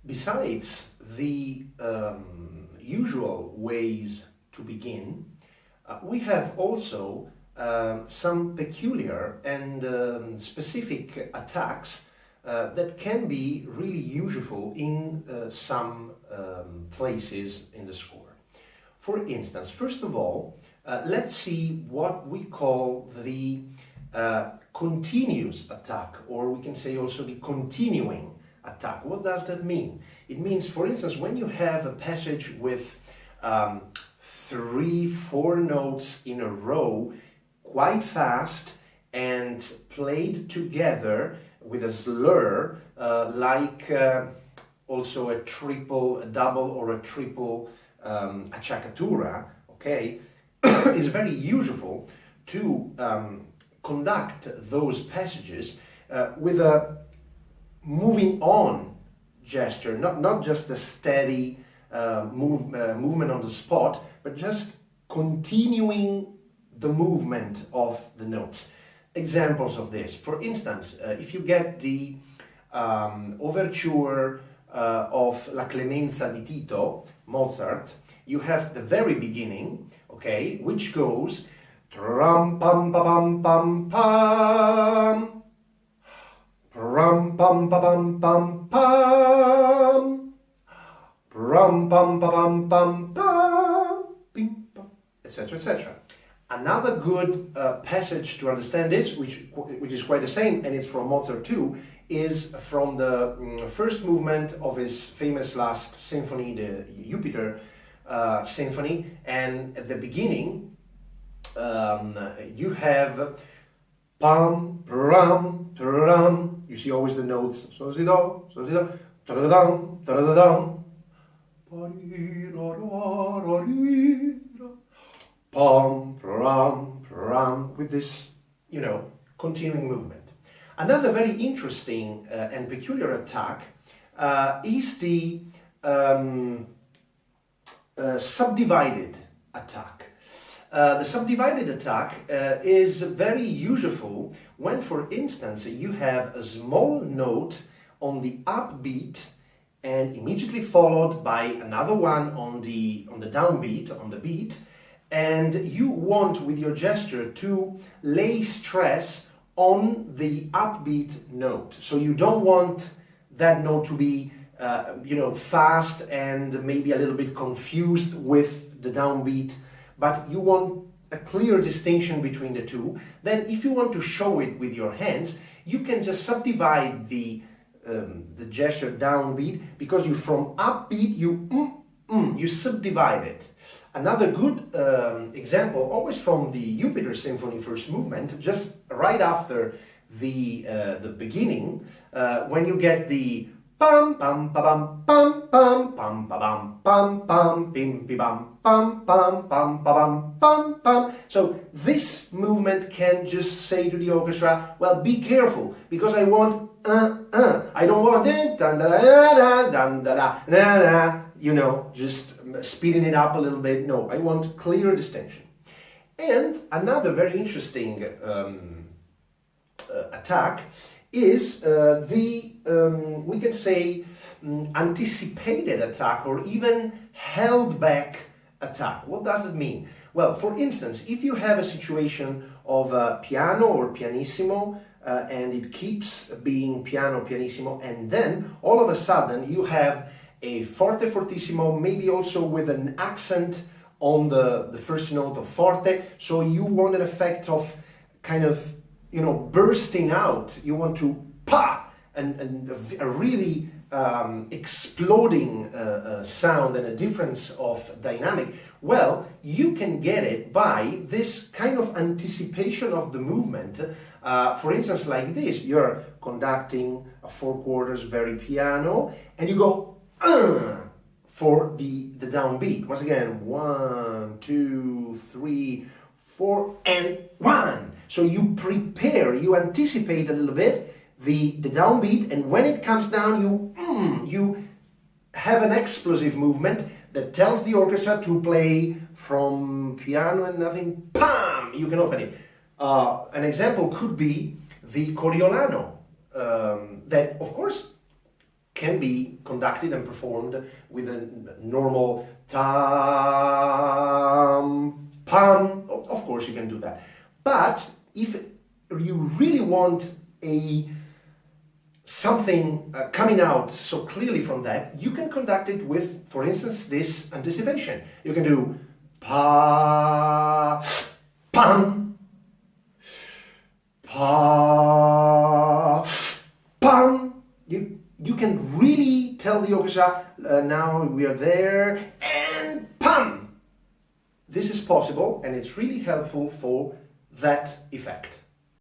Besides the usual ways to begin, we have also some peculiar and specific attacks that can be really useful in some places in the score. For instance, first of all, let's see what we call the continuous attack, or we can say also the continuing attack. What does that mean? It means, for instance, when you have a passage with 3-4 notes in a row, quite fast and played together with a slur, like also a triple, a double, or a triple acciaccatura, okay, is very useful to conduct those passages with a moving on gesture, not just a steady movement on the spot, but just continuing the movement of the notes. Examples of this, for instance, if you get the overture of La Clemenza di Tito, Mozart, you have the very beginning, okay, which goes tram pam pa pam pam pam, ram pam pa pam pam pam, ram pam pa pam pam pam, pim pam, etc., etc. Another good passage to understand this, which is quite the same, and it's from Mozart too, is from the first movement of his famous last symphony, the Jupiter symphony, and at the beginning you have pam, ram, ram. You see always the notes so si do, ta-da-dum, ta-da-dum, pam, ram, ram, with this, continuing movement. Another very interesting and peculiar attack is the subdivided attack. The subdivided attack is very useful when, for instance, you have a small note on the upbeat and immediately followed by another one on the downbeat, on the beat, and you want with your gesture to lay stress on the upbeat note. So you don't want that note to be fast and maybe a little bit confused with the downbeat, but you want a clear distinction between the two. Then if you want to show it with your hands, you can just subdivide the gesture downbeat, because you from upbeat you subdivide it. Another good example, always from the Jupiter Symphony first movement, just right after the beginning, when you get the pam pam pam pam pam pam pam pam pam pim pam pam pam pam pam pam pam. So this movement can just say to the orchestra, well, be careful, because I want I don't want it, just speeding it up a little bit. No, I want clear distinction. And another very interesting attack is we can say anticipated attack, or even held back attack. What does it mean? Well, for instance, if you have a situation of piano or pianissimo, and it keeps being piano, pianissimo, and then all of a sudden you have a forte, fortissimo, maybe also with an accent on the first note of forte, so you want an effect of kind of, bursting out. You want to pa, and a really exploding sound and a difference of dynamic. Well, you can get it by this kind of anticipation of the movement. For instance, like this, you're conducting a 4/4 very piano, and you go for the downbeat. Once again, 1, 2, 3, 4, and 1. So you prepare, you anticipate a little bit the downbeat, and when it comes down, you have an explosive movement that tells the orchestra to play from piano and nothing, pam, you can open it. An example could be the Coriolano, that of course can be conducted and performed with a normal tam, pam. Of course you can do that. But if you really want something coming out so clearly from that, you can conduct it with, for instance, this anticipation. You can do pa, pam, pa, pam. You can really tell the orchestra, now we are there, and pam. This is possible, and it's really helpful for that effect.